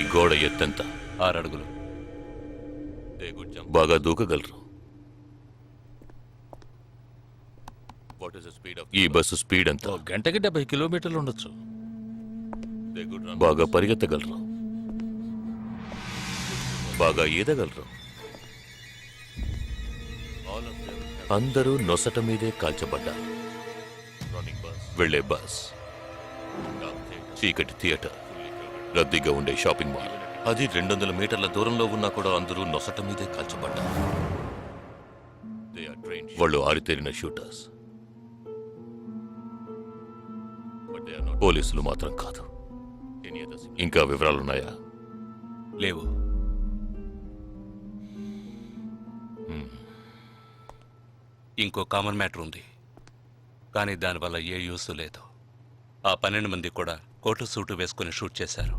ఈ గోడ ఎత్తెంత? 6 అడుగులు. బాగా దూకగలరు. ఈ బస్సు స్పీడ్ ఎంత? గంటకి 70 కిలోమీటర్లు ఉండొచ్చు. బాగా పరిగెత్తగలరు. బాగా ఈదగలరు. అందరూ నొసట మీదే కాల్చబడ్డారు. వెళ్లే బస్, చీకటి థియేటర్, రద్దీగా ఉండే షాపింగ్ మాల్, అది 200 మీటర్ల దూరంలో ఉన్నా కూడా అందరూ నొసట మీదే కాల్చబడ్డారు. వాళ్ళు ఆరితేరిన షూటర్స్. పోలీసులు మాత్రం కాదు. ఇంకా వివరాలున్నాయా? లేవు. ఇంకో కామన్ మ్యాటర్ ఉంది, కానీ దానివల్ల ఏ యూస్ లేదు. ఆ 12 మంది కూడా కోటు సూటు వేసుకుని షూట్ చేశారు.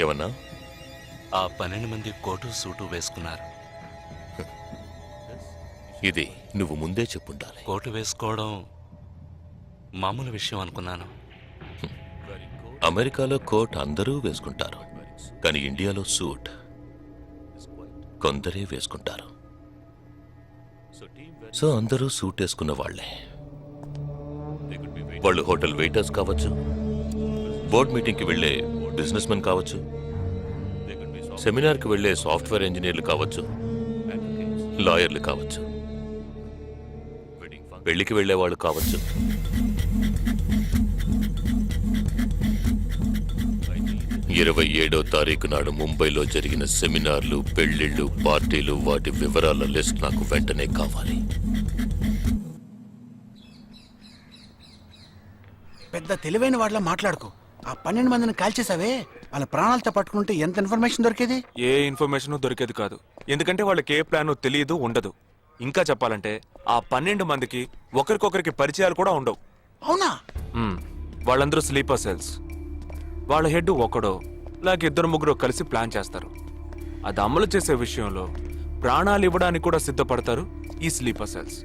ఏమన్నా? ఆ 12 మంది కోటు సూటు వేసుకున్నారు. ఇది నువ్వు ముందే చెప్పుండాలి. కోటు వేసుకోవడం మామూలు విషయం అనుకున్నాను. అమెరికాలో కోట్ అందరూ వేసుకుంటారు, కానీ ఇండియాలో సూట్ కొందరే వేసుకుంటారు. సో అందరూ సూట్ వేసుకున్న వాళ్లే. వాళ్ళు హోటల్ వెయిటర్స్ కావచ్చు, బోర్డ్ మీటింగ్కి వెళ్లే బిజినెస్ మెన్ కావచ్చు, సెమినార్కి వెళ్లే సాఫ్ట్వేర్ ఇంజనీర్లు కావచ్చు, లాయర్లు కావచ్చు, పెళ్లికి వెళ్లేవాళ్ళు కావచ్చు. 27వ తారీఖు నాడు ముంబైలో జరిగిన సెమినార్లు, పెళ్లిళ్లు, పార్టీలు, వాటి వివరాల లిస్ట్ నాకు వెంటనే కావాలి. పెద్ద తెలివైన వాళ్ళ మాట్లాడుకో. ఆ 12 మందిని కాల్చేసావే, వాళ్ళ ప్రాణాలతో పట్టుకుంటే ఎంత ఇన్ఫర్మేషన్ దొరికేది? ఏ ఇన్ఫర్మేషన్ దొరికేది కాదు. ఎందుకంటే వాళ్ళకి ఏ ప్లాన్ తెలియదు, ఉండదు. ఇంకా చెప్పాలంటే ఆ 12 మందికి ఒకరికొకరికి పరిచయాలు కూడా ఉండవు. అవునా? వాళ్ళందరూ స్లీపర్ సెల్స్. వాళ్ళ హెడ్ ఒకడో లేక 2-3 కలిసి ప్లాన్ చేస్తారు. అది అమలు చేసే విషయంలో ప్రాణాలు ఇవ్వడానికి కూడా సిద్ధపడతారు ఈ స్లీపర్ సెల్స్.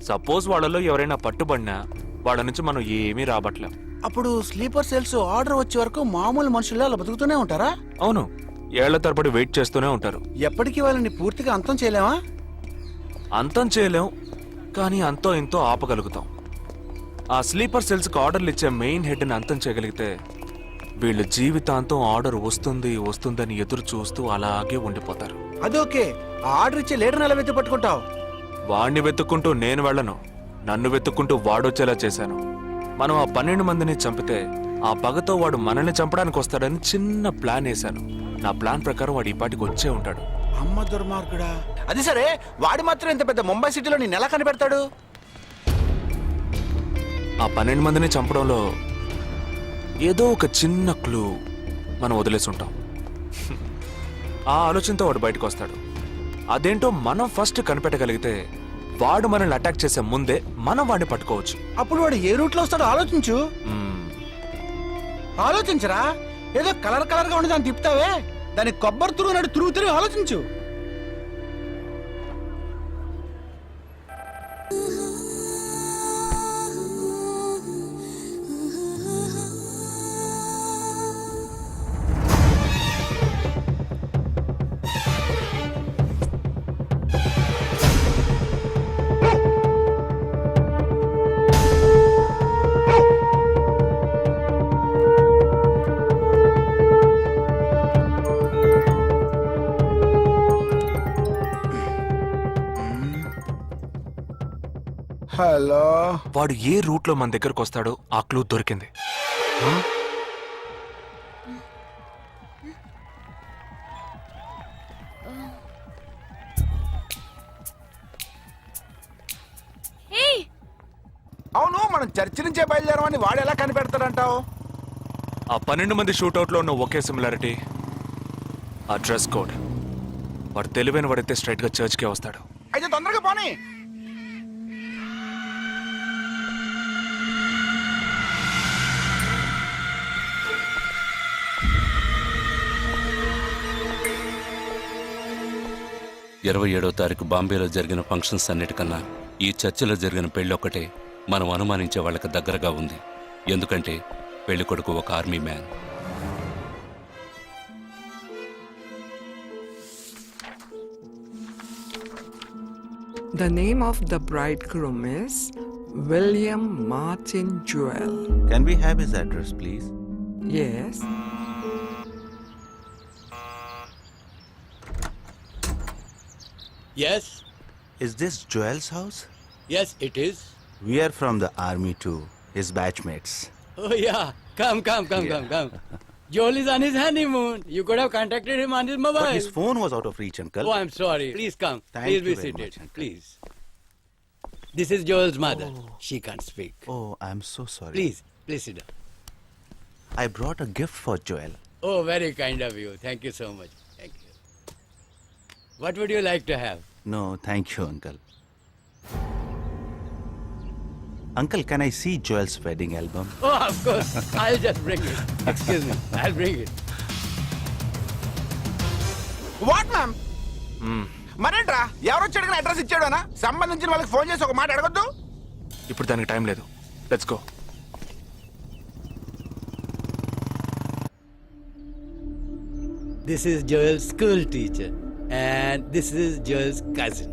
సపోజ్ వాళ్ళలో ఎవరైనా పట్టుబడినా వాళ్ళ నుంచి మనం ఏమీ రాబట్లేం. అప్పుడు స్లీపర్ సెల్స్ ఆర్డర్ వచ్చే వరకు మామూలు మనుషుల్లో అలా బతుకుతూనే ఉంటారా? అవును, ఏళ్ల తరబడి వెయిట్ చేస్తూనే ఉంటారు. ఎప్పటికీ వాళ్ళని పూర్తిగా అంతం చేయలేమా? అంతం చేయలేం, కానీ అంతో ఇంతో ఆపగలుగుతాం. ఆ స్లీపర్ సెల్స్కి ఆర్డర్లు ఇచ్చే మెయిన్ హెడ్ని అంతం చేయగలిగితే వీళ్ళు జీవితాంతం ఆర్డర్ వస్తుందని ఎదురు చూస్తూ అలాగే ఉండిపోతారు. అదోకే. ఆ ఆర్డర్ ఇచ్చే లీడర్ని ఎలా వెతి పట్టుకుంటావు? వాడిని వెతుక్కుంటూ నేను వెళ్ళను, నన్ను వెతుక్కుంటూ వాడొచ్చేలా చేశాను. మనం ఆ 12 మందిని చంపితే ఆ పగతో వాడు మనల్ని చంపడానికి వస్తాడని చిన్న ప్లాన్ వేశాను. నా ప్లాన్ ప్రకారం వాడు ఈ పాటికి వచ్చే ఉంటాడు. అమ్మ దుర్మార్గుడా. అది సరే, వాడి మాత్రం ఇంత పెద్ద ముంబై సిటీలో నేను ఎలా కనిపెడతాడు? ఆ 12 మందిని చంపడంలో ఏదో ఒక చిన్న క్లూ మనం వదిలేసి ఉంటాం. ఆ ఆలోచనతో వాడు బయటకు వస్తాడు. అదేంటో మనం ఫస్ట్ కనిపెట్టగలిగితే వాడు మనల్ని అటాక్ చేసే ముందే మనం వాడిని పట్టుకోవచ్చు. అప్పుడు వాడు ఏ రూట్ లో వస్తాడో ఆలోచించు. ఆలోచించరా? ఏదో కలర్ గా ఉండి దాన్ని తిప్పుతావే, దాన్ని కొబ్బరి తిరుగుతూ ఆలోచించు. హలో. వాడు ఏ రూట్ లో మన దగ్గరకు వస్తాడో ఆ క్లూ దొరికింది. అవును, మనం చర్చి నుంచే బయలుదేరమని వాడు ఎలా కనిపెడతాడంటావు? ఆ 12 మంది షూట్అవుట్ లో ఉన్న ఒకే సిమిలారిటీ ఆ డ్రెస్ కోడ్. వాడు తెలివైన వాడైతే స్ట్రైట్ గా చర్చ్ కే వస్తాడు. అయితే తొందరగా పోనీ. తారీఖు బాంబేలో జరిగిన ఫంక్షన్స్ అన్నిటికన్నా ఈ చర్చిలో జరిగిన పెళ్ళొక్కటే మనం అనుమానించే వాళ్ళకి దగ్గరగా ఉంది. ఎందుకంటే పెళ్లి కొడుకు ఒక army man. The name of the bridegroom is William Martin Joel. Can we have his address, please? Yes. Yes, Is this Joel's house? yes, it is. We are from the army too, his batchmates. Oh, yeah. Come. Joel is on his honeymoon. You could have contacted him on his mobile. But his phone was out of reach, uncle. Oh, I'm sorry. Please come. Thank Please be you very seated. much, uncle. Please. This is Joel's mother. She can't speak. Oh, I'm so sorry. Please sit down. I brought a gift for Joel. Oh, very kind of you. Thank you so much. Thank you. What would you like to have? No, thank you, uncle. Uncle, can I see Joel's wedding album? Oh, of course. I'll just bring it. Excuse me. I'll bring it. What ma'am మరేంట్రా ఎవరు వచ్చాడు address ఇచ్చాడనా సంబంధించిన వాళ్ళకి phone చేసి ఒక మాట అడగొద్దు. ఇప్పుడు దానికి టైం లేదు. Let's go. This is Joel's school teacher. And this is Joel's cousin.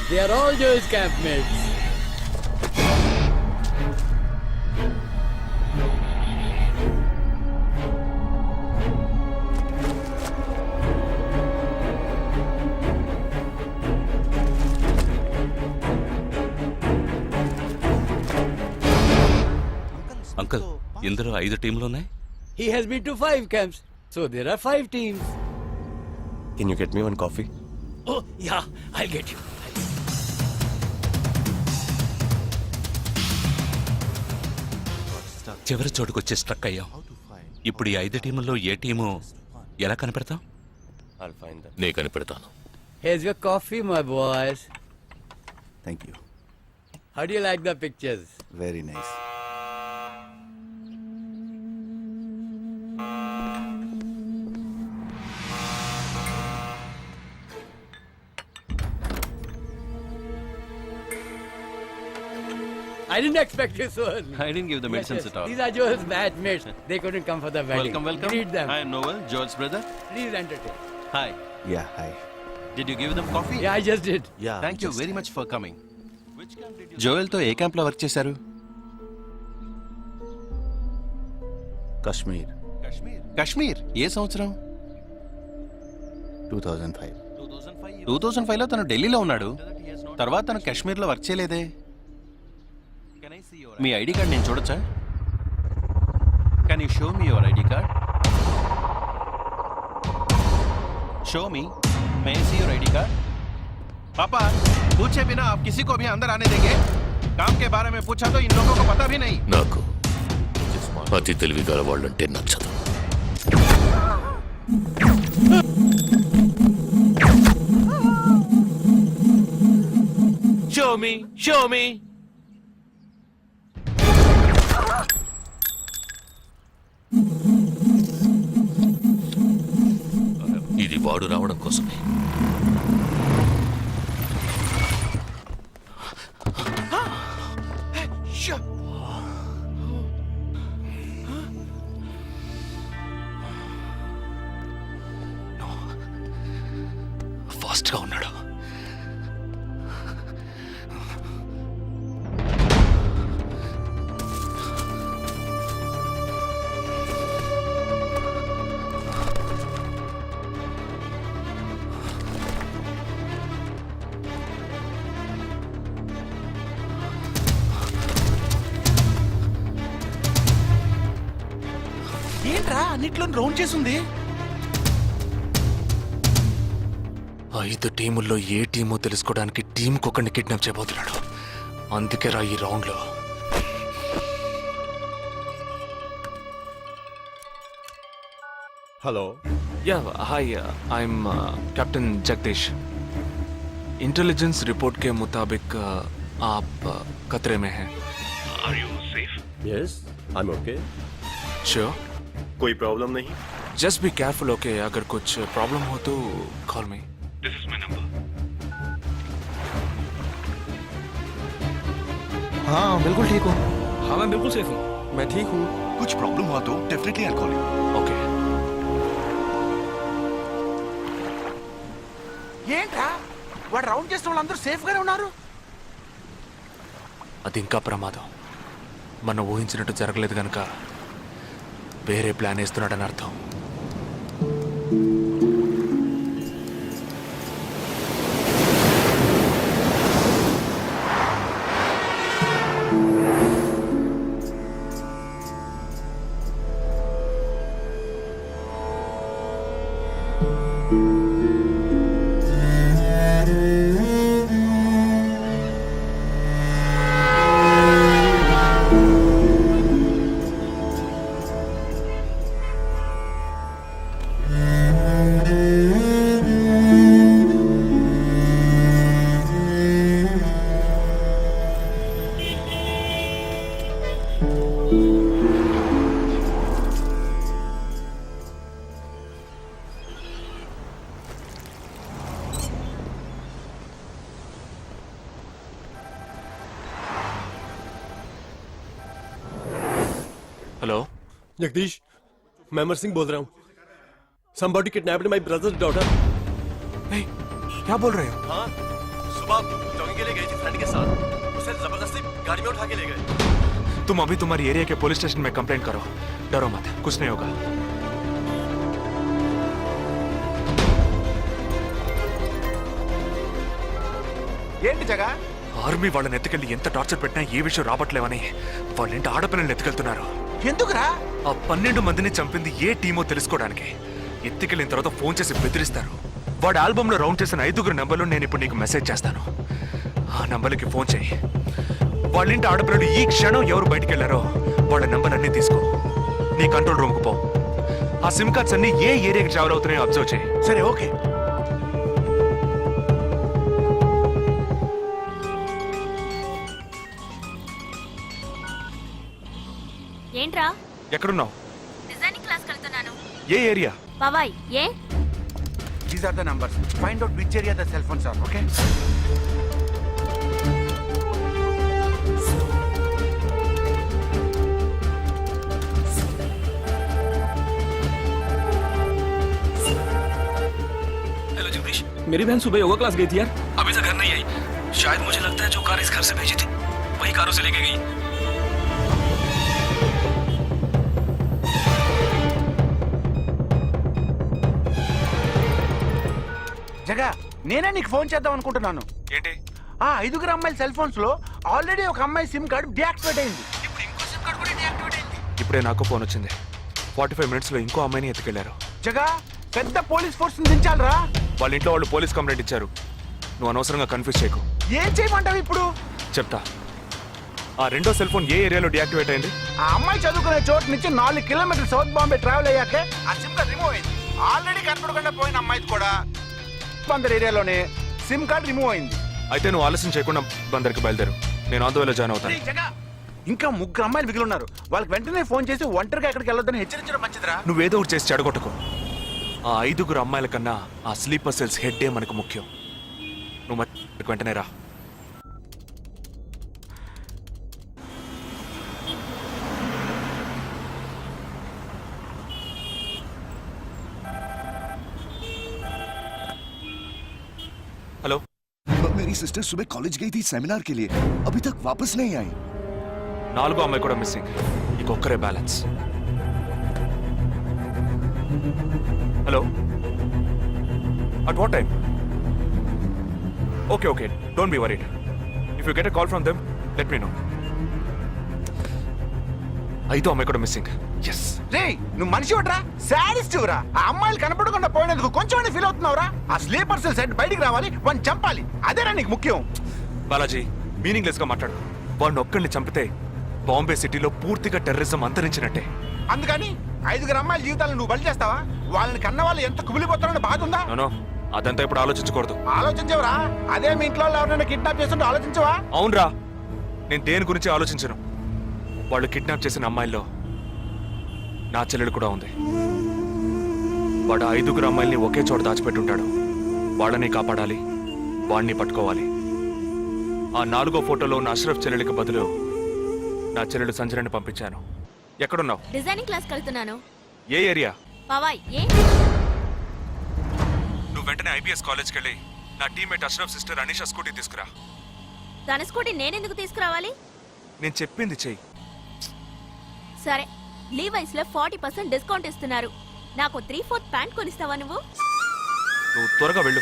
They are all Joel's campmates. Uncle, ఇందులో 5 టీంలున్నాయి. He has been to 5 camps. So there are 5 teams. Can you get me one coffee? Oh, yeah, I'll get you. చివరి చోటుకొచ్చి struck అయ్యాం. ఇప్పుడు ఈ 5 టీముల్లో ఏ team ఎలా కనిపెడతాం? I'll find them. నే కనిపెడతాను. Here's your coffee, my boys. Thank you. How do you like the pictures? Very nice. I didn't expect you so early. I didn't give the medicines at all. These are Joel's batchmates. They couldn't come for the wedding. Welcome. Greet them. I am Noel, Joel's brother. Please entertain. Hi. Yeah, hi. Did you give them coffee? Yeah, I just did. Yeah. Thank you just- very much for coming. జోయల్తో ఏ క్యాంప్లో work చేశారు? Kashmir, Kashmir. ఏ సంవత్సరం? 2005. 2005లో తను ఢిల్లీలో ఉన్నాడు. తర్వాత తను కాశ్మీర్లో వర్క్ చేయలేదే. మీ ఐడి కార్డ్ నేను చూడొచ్చా? Can you show me your ID card? Show me. May I see your ID card? पापा, पूछे बिना आप किसी को भी अंदर आने देंगे? काम के बारे में पूछा तो इन लोगों को पता भी नहीं. నాకు అతి తెలివి గల వాళ్ళంటే నచ్చదు. Show me. ఇది వాడు రావడం కోసమే. ఫాస్ట్ గా ఉన్నాడు. ఏంట్రా అన్నిట్లో రౌండ్ చేసింది? 5 టీముల్లో ఏ టీమో తెలుసుకోవడానికి టీంకి ఒకరిని కిడ్నాప్ చేయబోతున్నాడు. అందుకే రా ఈ రౌండ్లో. Hello. Yeah hi, I'm captain Jagdish. Intelligence report के मुताबिक आप खतरे में हैं. Yes. I am okay. Sure, कोई प्रॉब्लम नहीं। Just be careful, okay? अगर कुछ प्रॉब्लम हो तो call me. This is my number. हाँ बिल्कुल ठीक हो। हाँ मैं बिल्कुल सेफ हूँ। मैं ठीक हूँ। कुछ प्रॉब्लम हुआ तो definitely I call you. Okay. ఏంట్రా వాడు రౌండ్ చేసిన వాళ్ళందరూ సేఫ్ గానే ఉన్నారు. అది ఇంకా ప్రమాదం. మనం ఊహించినట్టు జరగలేదు కనుక వేరే ప్లాన్ వేస్తున్నాడని అర్థం. हेलो जगदीश, मैं अमर सिंह बोल रहा हूँ। Somebody kidnapped my brother's daughter। नहीं, क्या बोल रहे हो? हाँ, सुबह जॉगिंग के लिए गई थी फ्रेंड के साथ। उसे जबरदस्ती गाड़ी में उठा के ले गए। तुम अभी तुम्हारी एरिया के पुलिस स्टेशन में कंप्लेंट करो. डरो मत, कुछ नहीं होगा. ఏంటి జగా? ఆర్మీ వాళ్ళని ఎత్తుకెళ్ళి ఎంత టార్చర్ పెట్టినా ఏ విషయం రాబట్లేవని వాళ్ళేంటి ఆడపిల్లల్ని ఎత్తుకెళ్తున్నారు. ఎందుకురా? ఆ 12 మందిని చంపింది ఏ టీమో తెలుసుకోవడానికి. ఎత్తుకెళ్ళిన తర్వాత ఫోన్ చేసి బెదిరిస్తారు. వాడి ఆల్బమ్ లో రౌండ్ చేసిన 5 నెంబర్లు నేను ఇప్పుడు నీకు మెసేజ్ చేస్తాను. ఆ నంబర్లకి ఫోన్ చేయి. వాళ్ళింటి ఆడపిల్లలు ఈ క్షణం ఎవరు బయటికి వెళ్ళారో వాళ్ళ నంబర్ అన్ని తీసుకో. నీ కంట్రోల్ రూమ్ కు పో. ఆ సిమ్ కార్డ్స్ అన్ని ఏ ఏరియాకి ట్రావెల్ అవుతున్నాయో అబ్జర్వ్ చేయి. సరే, ఓకే. ఏంట్రా? ఎక్కడున్నావు? డిజైనింగ్ క్లాస్ వెళ్తున్నాను. ఏ ఏరియా? పవాయ్. ఏ? These are the numbers. Find out which area the cell phones are, okay? Hello Jagdish, मेरी बहन सुबह योगा क्लास गई थी यार, अभी तक घर नहीं आई. शायद मुझे लगता है जो कार इस घर से भेजी थी वही कार उसे लेके गई. జగా, నేనే నీకు ఫోన్ చేద్దాం అనుకుంటున్నాను. ఏంటి? ఆ 5 అమ్మాయిల సెల్ ఫోన్స్ లో ఆల్రెడీ ఒక అమ్మాయి సిమ్ కార్డ్ డియాక్టివేట్ అయింది. ఇప్పుడు ఇంకో సిమ్ కార్డ్ కూడా డియాక్టివేట్ అయింది. ఇప్పుడే నాకు ఫోన్ వచ్చింది. 45 మినిట్స్ లో ఇంకో అమ్మాయిని ఎత్తుకెళ్లారు. జగా, పెద్ద పోలీస్ ఫోర్స్ దించాలరా. వాళ్ళ ఇంట్లో వాళ్ళు పోలీస్ కంప్లైంట్ ఇచ్చారు. నువ్వు అనవసరంగా కన్ఫ్యూజ్ చేయకు. ఏం చేయమంటావు ఇప్పుడు? చెప్తా. ఆ రెండో సెల్ ఫోన్ ఏ ఏరియాలో డియాక్టివేట్ అయింది? ఆ అమ్మాయి చదువుకునే చోటు నుంచి 4 కిలోమీటర్లు సౌత్ బాంబే ట్రావెల్ అయ్యాకే ఆ సిమ్ కార్డ్ రిమూవ్ అయింది. ఆల్రెడీ కనపడకుండా పోయిన అమ్మాయిది కూడా బందర్ ఏరియాలోనే సిమ్ కార్డ్ రిమూవ్ అయింది. అయితే నువ్వు ఆలస్యం చేయకుండా బందర్కి బయలుదేరు. నేను ఆందోళన జాయిన్ అవుతాను. ఇంకా 3 అమ్మాయిలు మిగిలి ఉన్నారు. వాళ్ళకి వెంటనే ఫోన్ చేసి ఒంటరిగా ఎక్కడికి వెళ్ళొద్దని హెచ్చరించడం మంచిదిరా. నువ్వేదో ఒకటి చేసి చెడగొట్టుకో. ఆ 5 అమ్మాయిల కన్నా ఆ స్లీపర్ సెల్స్ హెడ్డే మనకు ముఖ్యం. నువ్వు వెంటనే రా. हेलो, मेरी सिस्टर सुबह कॉलेज गई थी सेमिनार के लिए, अभी तक वापस नहीं आई. 4 అమ్మాయి కూడా మిస్సింగ్. ఇంకొక్కరే balance. Hello, at what time? Okay okay, don't be worried. If you get a call from them let me know. 5 అమ్మాయి కూడా మిస్సింగ్. ఎస్. రే, నువ్వు మనిషి ఒకట్రా, సాడిస్ట్ రా. ఆ అమ్మాయిలు కనపడకుండా పోయినందుకు కొంచెం ఫీల్ అవుతున్నావురా. ఆ స్లీపర్ సెల్ సెట్ బయటికి రావాలి, వాడిని చంపాలి. అదేరా నీకు ముఖ్యం. బాలాజీ, మీనింగ్లెస్ గా మాట్లాడు. వాడిని ఒక్కడిని చంపితే బాంబే సిటీలో పూర్తిగా టెర్రరిజం అంతరించినట్టే. అందుకని 5 అమ్మాయిల జీవితాలను నువ్వు బలి చేస్తావా? వాళ్ళని కన్న వాళ్ళు ఎంత కుమిలిపోతారని బాధ ఉందా? నో, అదంతా ఇప్పుడు ఆలోచించకూడదు. ఆలోచించవరా? అదే మీ ఇంట్లో ఎవరైనా కిడ్నాప్ చేస్తుంటే ఆలోచించవా? అవునరా, నేను దేని గురించి ఆలోచించను. వాళ్ళు కిడ్నాప్ చేసిన అమ్మాయిల్లో నా చెల్లెలు కూడా ఉంది. వాడు 5 అమ్మాయిల్ని ఒకే చోట దాచిపెట్టుంటాడు. వాళ్ళని కాపాడాలి, వాడిని పట్టుకోవాలి. ఆ 4వ ఫోటోలో ఉన్న అష్రఫ్ చెల్లెలికి బదులు నా చెల్లెలు సంజనని పంపించాను. ఎక్కడున్నావు? డిజైనింగ్ క్లాస్ వెళ్తున్నాను. ఏ ఏరియా? పవాయ్. ఏ? నువ్వు వెంటనే ఐబీఎస్ కాలేజ్కి వెళ్ళి నా teammate Ashraf sister Anisha scooty తీసుకురా. తన స్కూటీ నేనెందుకు తీసుకురావాలి? నేను చెప్పింది చెయ్యి. సరే, లీవైస్ లో 40% డిస్కౌంట్ ఇస్తున్నారు. నాకు 3/4 ప్యాంట్ కొనిస్తావా నువ్వు? నువ్వు త్వరగా వెళ్ళు.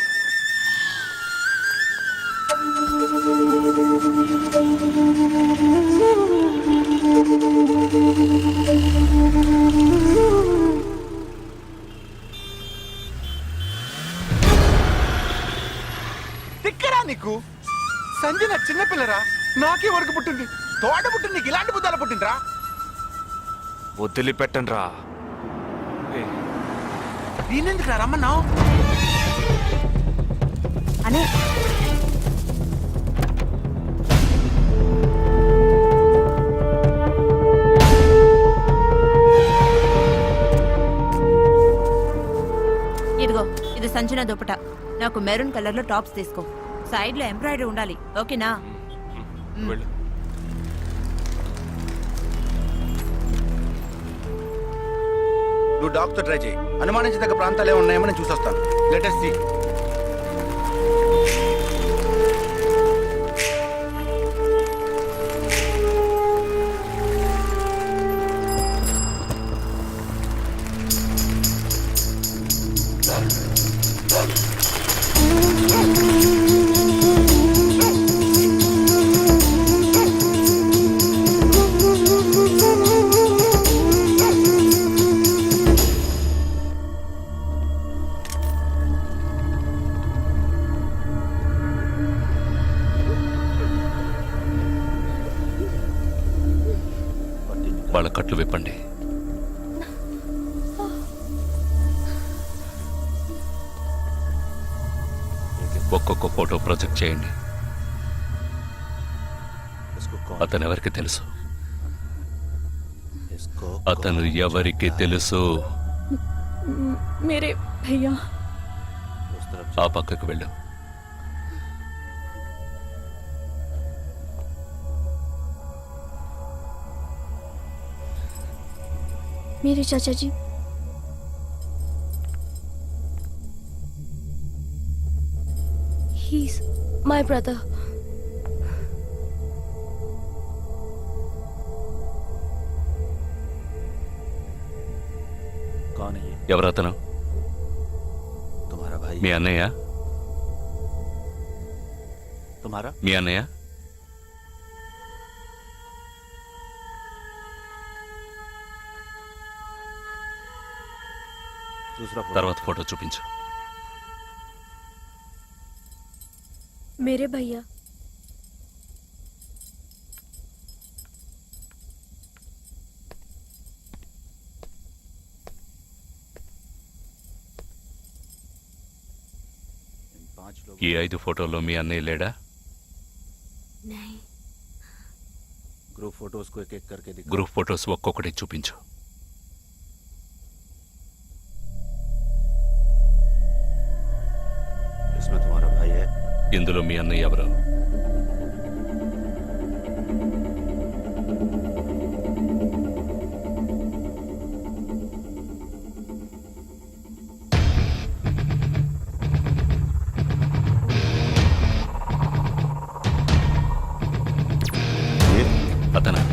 తిక్కరా నీకు? సంజన చిన్నపిల్లరా, నాకే వరకు పుట్టింది. తోట పుట్టింది, నీకు ఇలాంటి బుద్ధాలు పుట్టిండ్రా? వదిలిపెట్టండి రా. దీనెందుకు రమ్మన్నావు? అనే ఇదిగో, ఇది సంచన దుపట. నాకు మెరూన్ కలర్ లో టాప్స్ తీసుకో. సైడ్ లో ఎంబ్రాయిడరీ ఉండాలి, ఓకేనా? వెళ్ళు. నువ్వు డాక్టర్ ట్రై చేయి. అనుమానించదగ్గ ప్రాంతాలు ఏమి ఉన్నాయేమో నేను చూసొస్తాను. Latest see. వాళ్ళ కట్లు విప్పండి. ఒక్కొక్క ఫోటో ప్రొజెక్ట్ చేయండి. అతను ఎవరికి తెలుసు? అతను ఎవరికి తెలుసు? మేరే భయ్యా. ఆ పక్కకు వెళ్ళు. मेरे चाचा जी. He's my brother. कौन है ये? ఎవరతను? तुम्हारा भाई? మీ అన్నయ్య? तुम्हारा? మీ అన్నయ్య? दूसरा फोटो। తర్వాత ఫోటో చూపించు. मेरे भैया. इन 5 लोग। ఈ 5 ఫోటోల్లో మీ అన్నయ్య లేడా? नहीं. ग्रुप फोटोज को एक एक करके दिखा। గ్రూప్ ఫోటోస్ ఒక్కొక్కటి చూపించు. इसमें तुम्हारा भाई है? ఇందులో మీ అన్నయ్య ఎవరు? ये అతనా?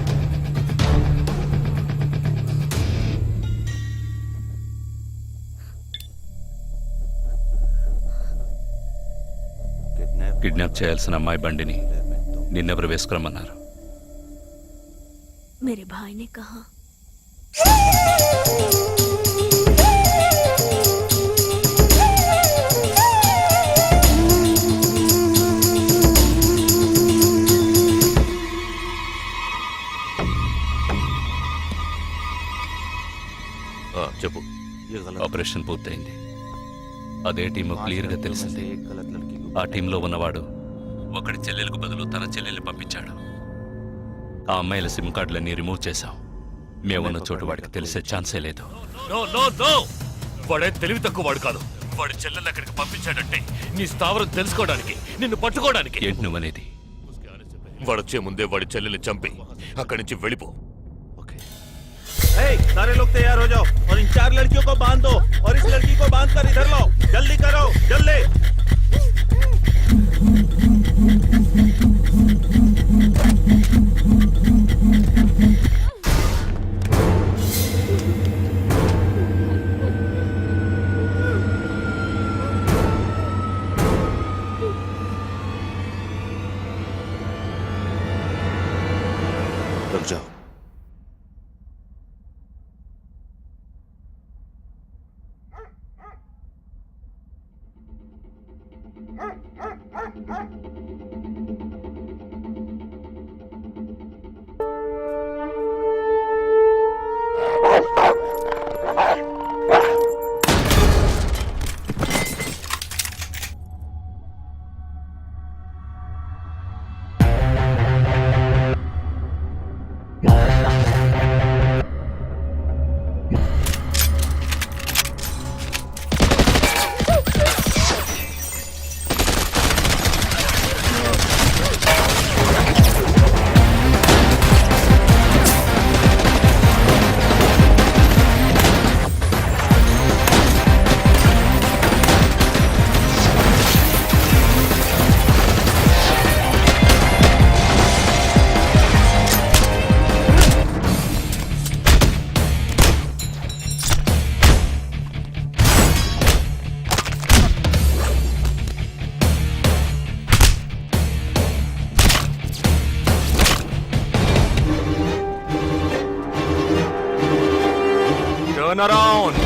కిడ్నాప్ చేయాల్సిన అమ్మాయి బండిని నిన్నెవరు వేసుకురమ్మన్నారు? मेरे भाई ने कहा. చెప్పు. ये गलत। ఆపరేషన్ పూర్తయింది. అదే టీము క్లియర్గా తెలిసింది. एक गलत लड़की को। ఆ టీంలో ఉన్నవాడు ఒకడి చెల్లెలకు బదులు తన చెల్లెల్ని పంపించాడు. ఆ అమ్మాయిల సిమ్ కార్డులన్నీ రిమూవ్ చేశాం. మేమున్న చోటు వాడికి తెలిసే ఛాన్సే లేదు. నో నో నో, వాడే తెలివి తక్కువ వాడు కాదు. వాడి చెల్లెల్ని అక్కడికి పంపించాడంటే నీ స్థావరం తెలుసుకోవడానికి, నిన్ను పట్టుకోవడానికి. ఏంటి నువ్వనేది? వాడొచ్చే ముందే వాడి చెల్లెల్ని చంపి అక్కడి నుంచి వెళ్ళిపో. सारे लोग तैयार हो जाओ और इन 4 लड़कियों को बांध दो और इस लड़की को बांध कर इधर लाओ. जल्दी करो, जल्दी. रुक जाओ. Turn around.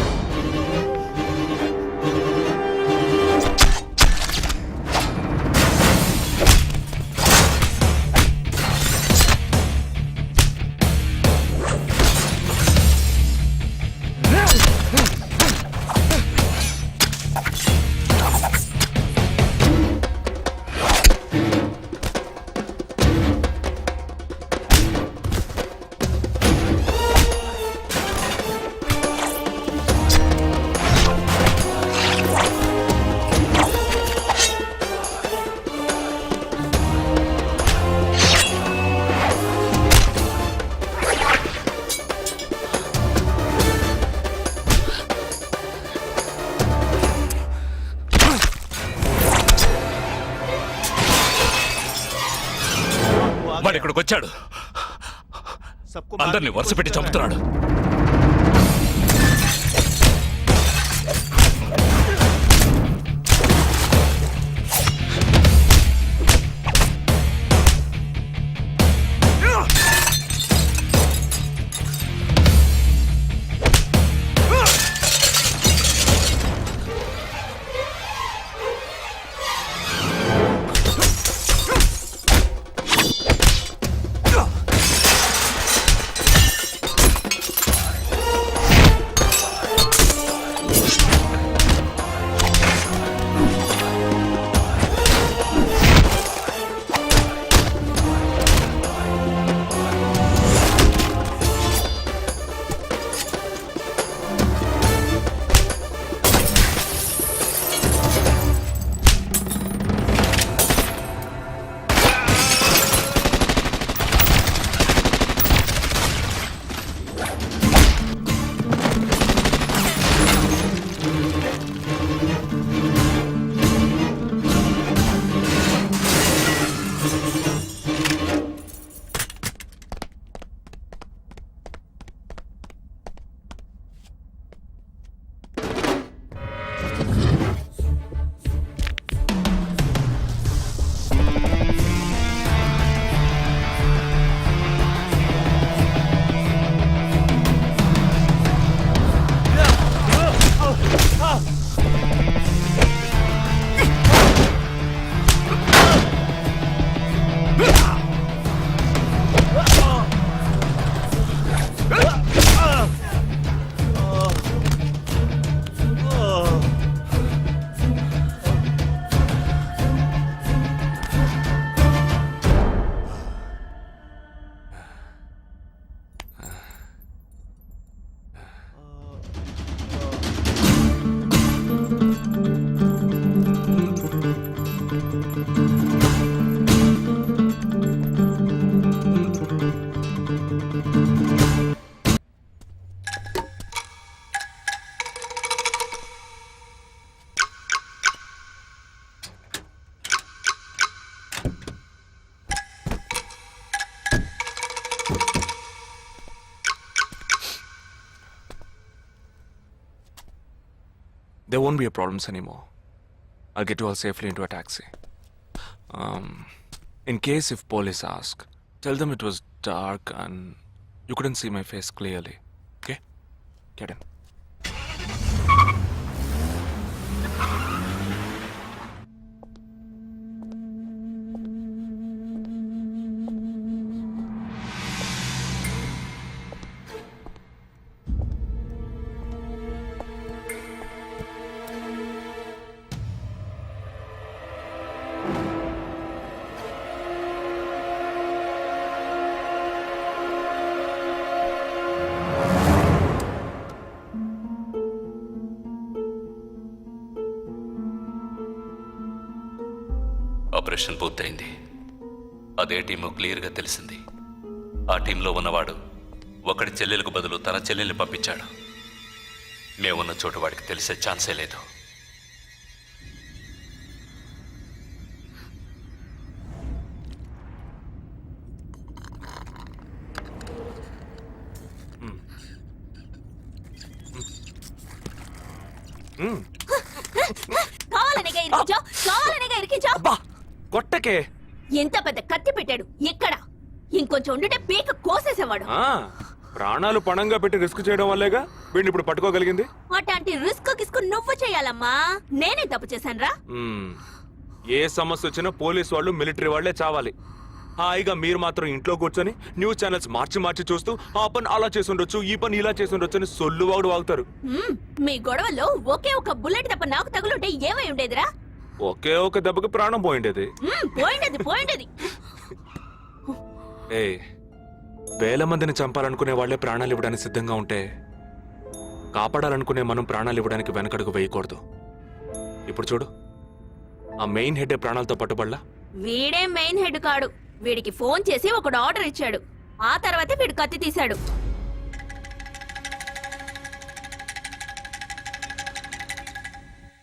వాడు ఇక్కడికి వచ్చాడు, అందరినీ వరుస పెట్టి చంపుతున్నాడు. there won't be a problems anymore. I'll get you all safely into a taxi. In case if police ask, tell them it was dark and you couldn't see my face clearly. Okay? Get in. Operation పూర్తయింది. అదే team క్లియర్గా తెలిసింది. ఆ టీంలో ఉన్నవాడు ఒకడి చెల్లెలకు బదులు తన చెల్లెల్ని పంపించాడు. మేమున్న చోటు వాడికి తెలిసే ఛాన్సే లేదు. కావాలనిగా ఇరికించావు. అబ్బా కొట్టకే. ఎంత పెద్ద కత్తి పెట్టాడు. ఎక్కడ ఇంకొంచెం ఉండుంటే పీక కోసేసేవాడు. ప్రాణాలు పణంగా పెట్టి రిస్క్ చేయడం వల్లేగా వీడిని ఇప్పుడు పట్టుకోగలిగింది. అట్లాంటి రిస్క్ కిస్క్ నువ్వు చేయాలమ్మా. నేనే తప్పు చేశానురా. ఏ సమస్య వచ్చినా పోలీస్ వాళ్ళు మిలిటరీ వాళ్లే చావాలి. హాయిగా మీరు మాత్రం ఇంట్లో కూర్చొని న్యూస్ ఛానల్స్ మార్చి చూస్తూ ఆ పని అలా చేసుండొచ్చు, ఈ పని ఇలా చేసుండొచ్చు అని సొల్లు వాగుడు వాగుతారు. మీ గొడవలో ఒకే ఒక బుల్లెట్ తప్ప నాకు తగులుంటే ఏమై ఉండేదిరా? ఒకే ఒక దెబ్బకి ప్రాణం పోయిండేది. పోయిండేది. వేల మందిని చంపాలనుకునే వాళ్లే ప్రాణాలు ఇవ్వడానికి సిద్ధంగా ఉంటే కాపాడాలనుకునే మనం ప్రాణాలు ఇవ్వడానికి వెనకడుగు వేయకూడదు. ఇప్పుడు చూడు, ఆ మెయిన్ హెడ్ ప్రాణాలతో పట్టుబడలా. వీడే మెయిన్ హెడ్ కాడు. వీడికి ఫోన్ చేసి ఒకడు ఆర్డర్ ఇచ్చాడు. ఆ తర్వాతే వీడు కత్తి తీశాడు.